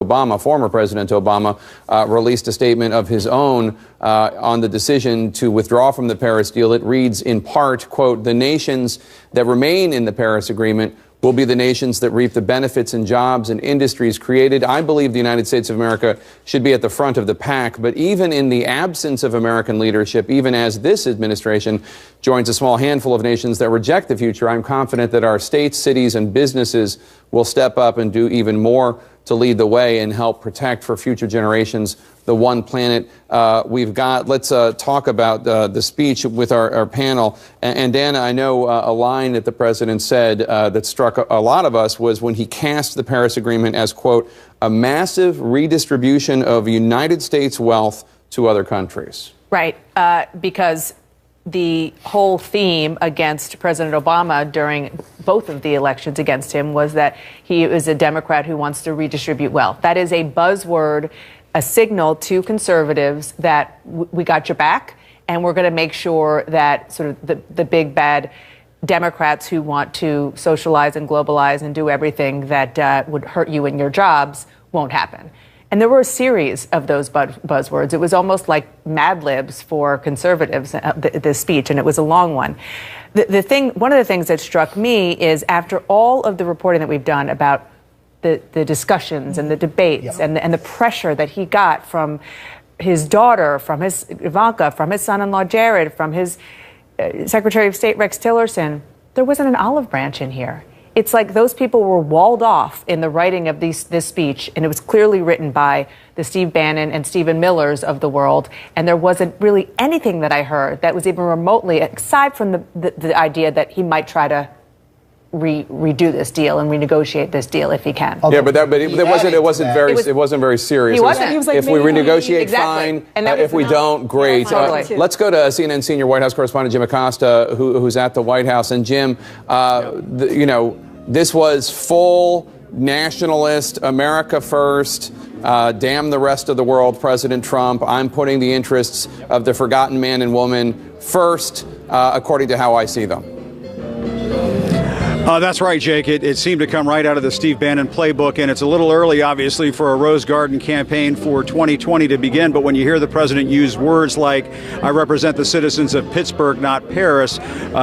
Obama, former President Obama, released a statement of his own on the decision to withdraw from the Paris deal. It reads in part, quote, "The nations that remain in the Paris Agreement will be the nations that reap the benefits and jobs and industries created. I believe the United States of America should be at the front of the pack, but even in the absence of American leadership, even as this administration joins a small handful of nations that reject the future, I'm confident that our states, cities, and businesses will step up and do even more to lead the way and help protect for future generations the one planet we've got." Let's talk about the speech with our panel. And Dana, I know a line that the president said that struck a lot of us was when he cast the Paris Agreement as, quote, "a massive redistribution of United States wealth to other countries." Right, because the whole theme against President Obama during both of the elections against him was that he is a Democrat who wants to redistribute wealth. That is a buzzword, a signal to conservatives that we got your back, and we're going to make sure that sort of the big bad Democrats who want to socialize and globalize and do everything that would hurt you in your jobs won't happen. And there were a series of those buzzwords. It was almost like Mad Libs for conservatives, this speech, and it was a long one. One of the things that struck me is after all of the reporting that we've done about the discussions and the debates and the pressure that he got from his daughter, from his Ivanka, from his son-in-law Jared, from his Secretary of State Rex Tillerson, there wasn't an olive branch in here. It's like those people were walled off in the writing of this speech, and it was clearly written by the Steve Bannon and Stephen Millers of the world, and there wasn't really anything that I heard that was even remotely, aside from the idea that he might try to redo this deal and renegotiate this deal if he can. Yeah, but it wasn't very serious. He wasn't. He was like, if we renegotiate, fine. If we don't, great. Let's go to CNN senior White House correspondent Jim Acosta, who's at the White House. And Jim, this was full nationalist, America first, damn the rest of the world, President Trump. I'm putting the interests of the forgotten man and woman first, according to how I see them. That's right, Jake. It seemed to come right out of the Steve Bannon playbook, and it's a little early, obviously, for a Rose Garden campaign for 2020 to begin. But when you hear the president use words like, "I represent the citizens of Pittsburgh, not Paris,"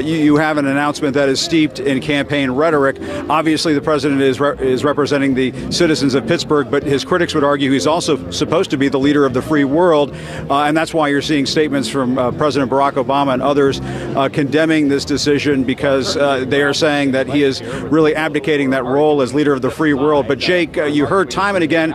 you have an announcement that is steeped in campaign rhetoric. Obviously, the president is representing the citizens of Pittsburgh, but his critics would argue he's also supposed to be the leader of the free world. And that's why you're seeing statements from President Barack Obama and others condemning this decision, because they are saying that he is really abdicating that role as leader of the free world. But Jake, you heard time and again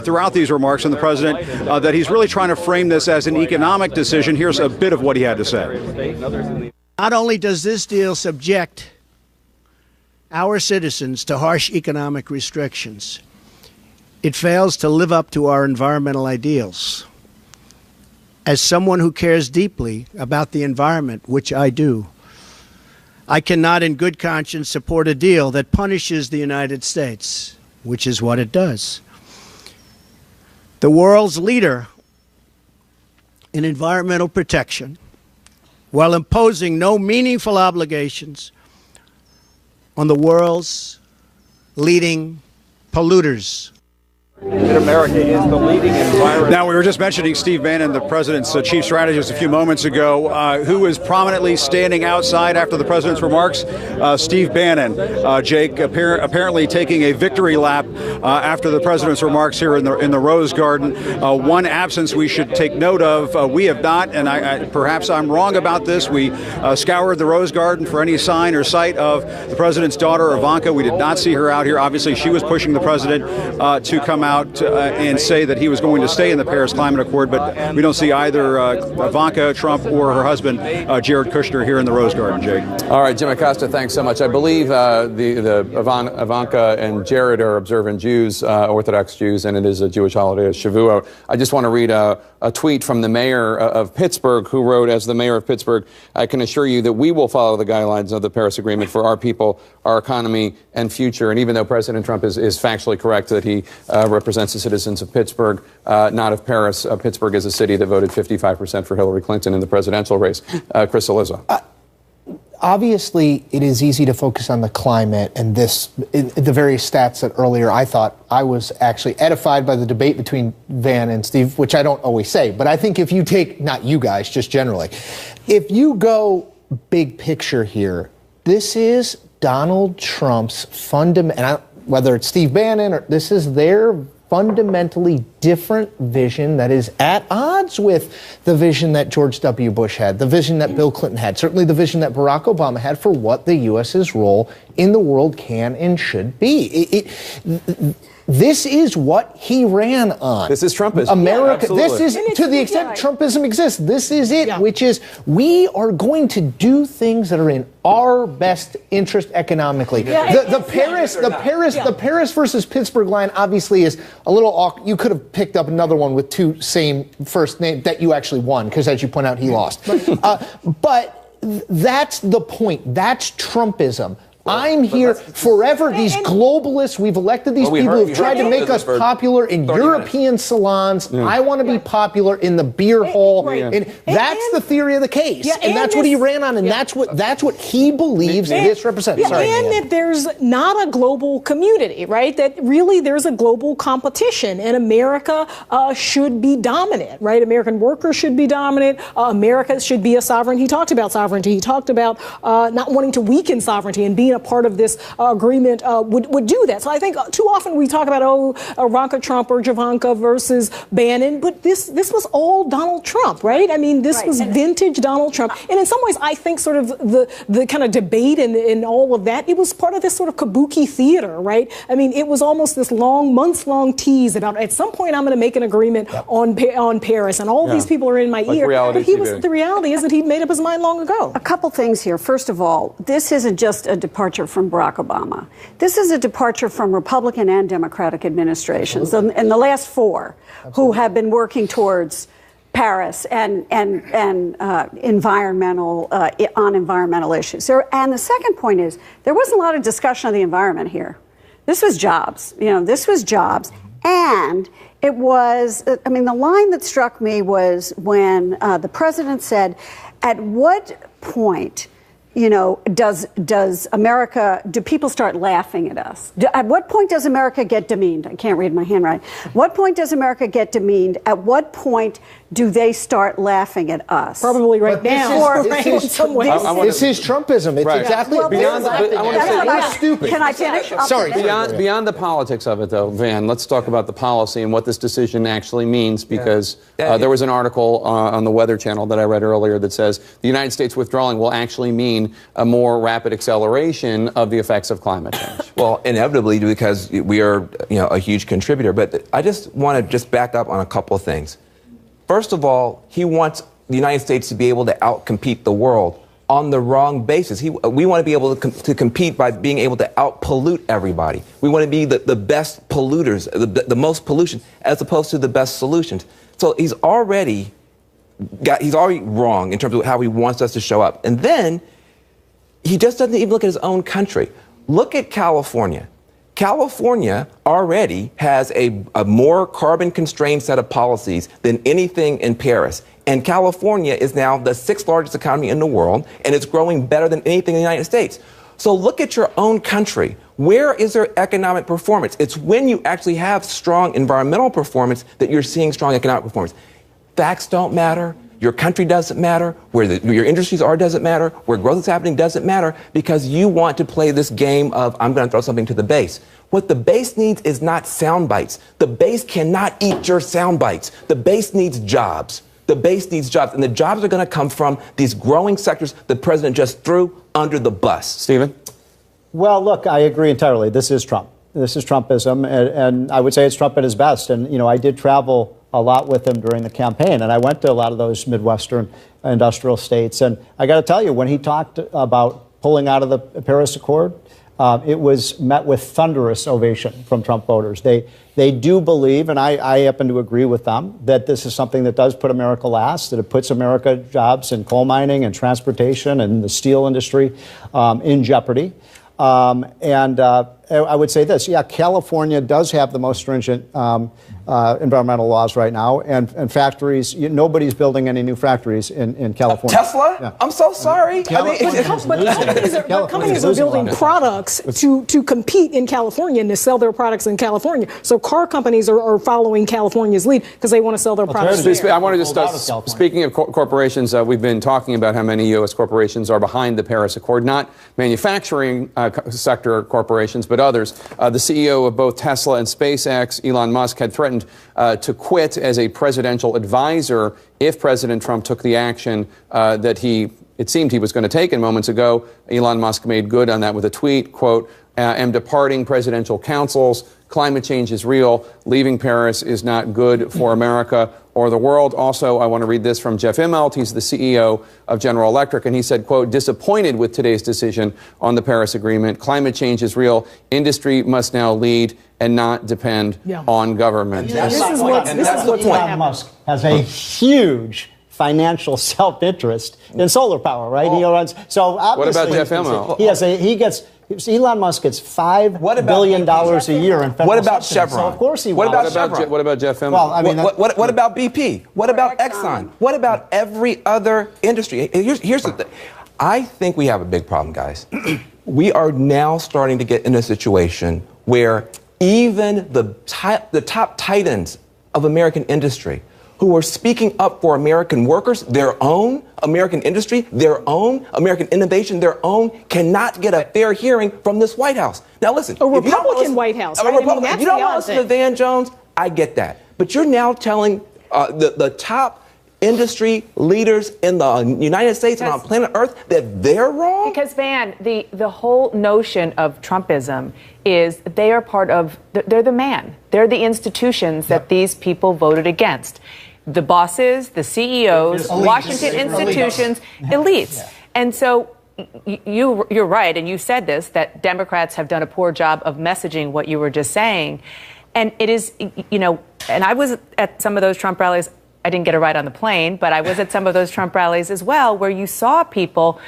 throughout these remarks from the president that he's really trying to frame this as an economic decision. Here's a bit of what he had to say. Not only does this deal subject our citizens to harsh economic restrictions, it fails to live up to our environmental ideals. As someone who cares deeply about the environment, which I do, I cannot in good conscience support a deal that punishes the United States, which is what it does. The world's leader in environmental protection, while imposing no meaningful obligations on the world's leading polluters. America is the leading environment. Now, we were just mentioning Steve Bannon, the president's chief strategist, a few moments ago, who is prominently standing outside after the president's remarks. Steve Bannon, Jake, apparently taking a victory lap after the president's remarks here in the Rose Garden. One absence we should take note of. We have not, and perhaps I'm wrong about this, we scoured the Rose Garden for any sign or sight of the president's daughter, Ivanka. We did not see her out here. Obviously, she was pushing the president to come out and say that he was going to stay in the Paris Climate Accord, but we don't see either Ivanka Trump or her husband, Jared Kushner, here in the Rose Garden, Jake. All right, Jim Acosta, thanks so much. I believe Ivanka and Jared are observant Jews, Orthodox Jews, and it is a Jewish holiday, Shavuot. I just want to read a tweet from the mayor of Pittsburgh, who wrote, "As the mayor of Pittsburgh, I can assure you that we will follow the guidelines of the Paris Agreement for our people, our economy, and future." And even though President Trump is factually correct that he represents the citizens of Pittsburgh, not of Paris, Pittsburgh is a city that voted 55% for Hillary Clinton in the presidential race. Chris Cillizza. obviously, it is easy to focus on the climate and the various stats that earlier I thought I was actually edified by the debate between Van and Steve, which I don't always say. But I think if you take, not you guys, just generally, if you go big picture here, this is Donald Trump's fundamental, whether it's Steve Bannon or this is their fundamentally different vision that is at odds with the vision that George W. Bush had, the vision that Bill Clinton had, certainly the vision that Barack Obama had for what the U.S.'s role in the world can and should be. This is what he ran on. This is Trumpism. America, Yeah, this is, to the extent Trumpism exists, this is it, which is we are going to do things that are in our best interest economically. The Paris versus Pittsburgh line obviously is a little awkward. You could have picked up another one with two same first name that you actually won, because as you point out, he lost. But that's the point. That's Trumpism. I'm here forever. These globalists, we've elected these people who've tried to make us popular in European salons. I want to be popular in the beer hall. And that's the theory of the case. And that's what he ran on. And that's what he believes this represents. And that there's not a global community, right? That really there's a global competition. And America should be dominant, right? American workers should be dominant. America should be a sovereign. He talked about sovereignty. He talked about not wanting to weaken sovereignty and being a part of this agreement would do that. So I think too often we talk about, Ivanka Trump or Javanka versus Bannon, but this was all Donald Trump, right? I mean, this was vintage Donald Trump. And in some ways, I think sort of the kind of debate and all of that, it was part of this sort of kabuki theater, right? I mean, it was almost this months-long tease about at some point I'm going to make an agreement on Paris, and all these people are in my ear. But the reality is that he made up his mind long ago. A couple things here. First of all, this isn't just a departure from Barack Obama. This is a departure from Republican and Democratic administrations, and the last four who have been working towards Paris and environmental issues. And the second point is there wasn't a lot of discussion of the environment here. This was jobs. This was jobs. And it was, the line that struck me was when the president said, at what point do people start laughing at us? At what point does America get demeaned? I can't read my handwriting. What point does America get demeaned? At what point do they start laughing at us? Probably right now. This is Trumpism. It's exactly beyond stupid. Can I finish? Sorry. Beyond the politics of it, though, Van, let's talk about the policy and what this decision actually means, because there was an article on the Weather Channel that I read earlier that says the United States withdrawing will actually mean a more rapid acceleration of the effects of climate change. Well, inevitably, because we are, a huge contributor. But I just want to back up on a couple of things. First of all, he wants the United States to be able to outcompete the world on the wrong basis. We want to be able to compete by being able to outpollute everybody. We want to be the best polluters, the most pollution, as opposed to the best solutions. So he's already wrong in terms of how he wants us to show up. And then he just doesn't even look at his own country. Look at California. California already has a more carbon-constrained set of policies than anything in Paris. And California is now the 6th largest economy in the world, and it's growing better than anything in the United States. So look at your own country. Where is there economic performance? It's when you actually have strong environmental performance that you're seeing strong economic performance. Facts don't matter. Your country doesn't matter. Where your industries are doesn't matter. Where growth is happening doesn't matter, because you want to play this game of I'm going to throw something to the base. What the base needs is not sound bites. The base cannot eat your sound bites. The base needs jobs. The base needs jobs. And the jobs are going to come from these growing sectors the president just threw under the bus. Stephen? Well, look, I agree entirely. This is Trump. This is Trumpism. And I would say it's Trump at his best. And, I did travel a lot with him during the campaign, and I went to a lot of those Midwestern industrial states. And I got to tell you, when he talked about pulling out of the Paris Accord, it was met with thunderous ovation from Trump voters. They do believe, and I happen to agree with them, that this is something that does put America last, that it puts America jobs in coal mining and transportation and the steel industry in jeopardy. And I would say this. Yeah, California does have the most stringent environmental laws right now, and factories. Nobody's building any new factories in California. Tesla? Yeah. I'm so sorry. But companies are building products to compete in California and to sell their products in California. So car companies are following California's lead because they want to sell their products there. I want to just speaking of corporations, we've been talking about how many U.S. corporations are behind the Paris Accord, not manufacturing sector corporations, but others. The CEO of both Tesla and SpaceX, Elon Musk, had threatened to quit as a presidential advisor if President Trump took the action that it seemed he was going to take. And moments ago, Elon Musk made good on that with a tweet, quote, am departing presidential councils. Climate change is real. Leaving Paris is not good for America or the world. Also, I want to read this from Jeff Immelt. He's the CEO of General Electric, and he said, quote, disappointed with today's decision on the Paris Agreement. Climate change is real. Industry must now lead and not depend on government. This is what's Elon Musk has a huge financial self-interest in solar power, right? He runs. So obviously, what about Jeff Immelt? Elon Musk gets $5 billion a year in federal What about subsidies. Chevron? So of course he What will. about Chevron? What about Jeff Immelt? Well, I mean, what about BP? What about Exxon? What about every other industry? Here's the thing. I think we have a big problem, guys. We are now starting to get in a situation where even the top titans of American industry who are speaking up for American workers, their own, American industry, their own, American innovation, their own, cannot get a fair hearing from this White House. Now listen. A Republican White House, right? If you don't want to listen to Van Jones, I get that. But you're now telling the top industry leaders in the United States and on planet Earth that they're wrong? Because, Van, the whole notion of Trumpism is they are part of, they're the man. They're the institutions that these people voted against. The bosses, the CEOs, Washington institutions, elites. And so you're right, and you said this, that Democrats have done a poor job of messaging what you were just saying. And it is, and I was at some of those Trump rallies. I didn't get a ride on the plane, but I was at some of those Trump rallies as well, where you saw people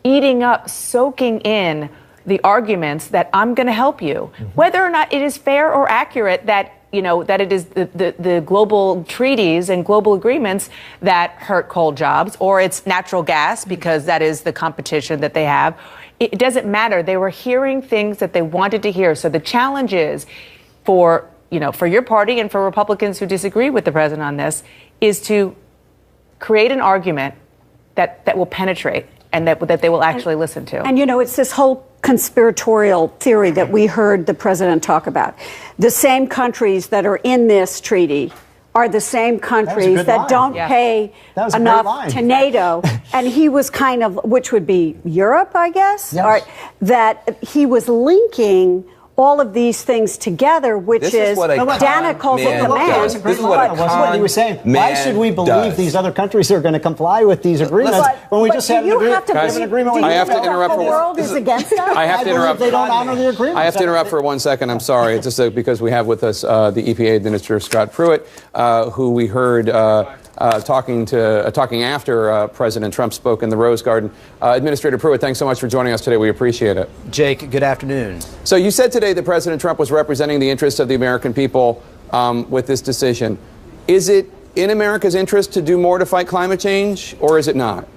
eating up, soaking in the arguments that I'm going to help you. Whether or not it is fair or accurate that that it is the global treaties and global agreements that hurt coal jobs, or it's natural gas because that is the competition that they have. It doesn't matter. They were hearing things that they wanted to hear. So the challenge is for your party and for Republicans who disagree with the president on this is to create an argument that will penetrate and that they will actually listen to. And it's this whole conspiratorial theory that we heard the president talk about. The same countries that are in this treaty are the same countries that don't pay enough to NATO. And he was kind of, which would be Europe, I guess, that he was linking all of these things together, which is Dana calls it the man. This is what he was saying. Why should we believe these other countries are going to comply with these agreements when we just have an agreement? I have to interrupt. The world is against us. I have to interrupt. They don't honor the agreement. I have to interrupt for 1 second. I'm sorry. It's just because we have with us the EPA Administrator Scott Pruitt, who we heard talking after President Trump spoke in the Rose Garden. Administrator Pruitt, thanks so much for joining us today. We appreciate it. Jake, good afternoon. So you said today that President Trump was representing the interests of the American people with this decision. Is it in America's interest to do more to fight climate change, or is it not?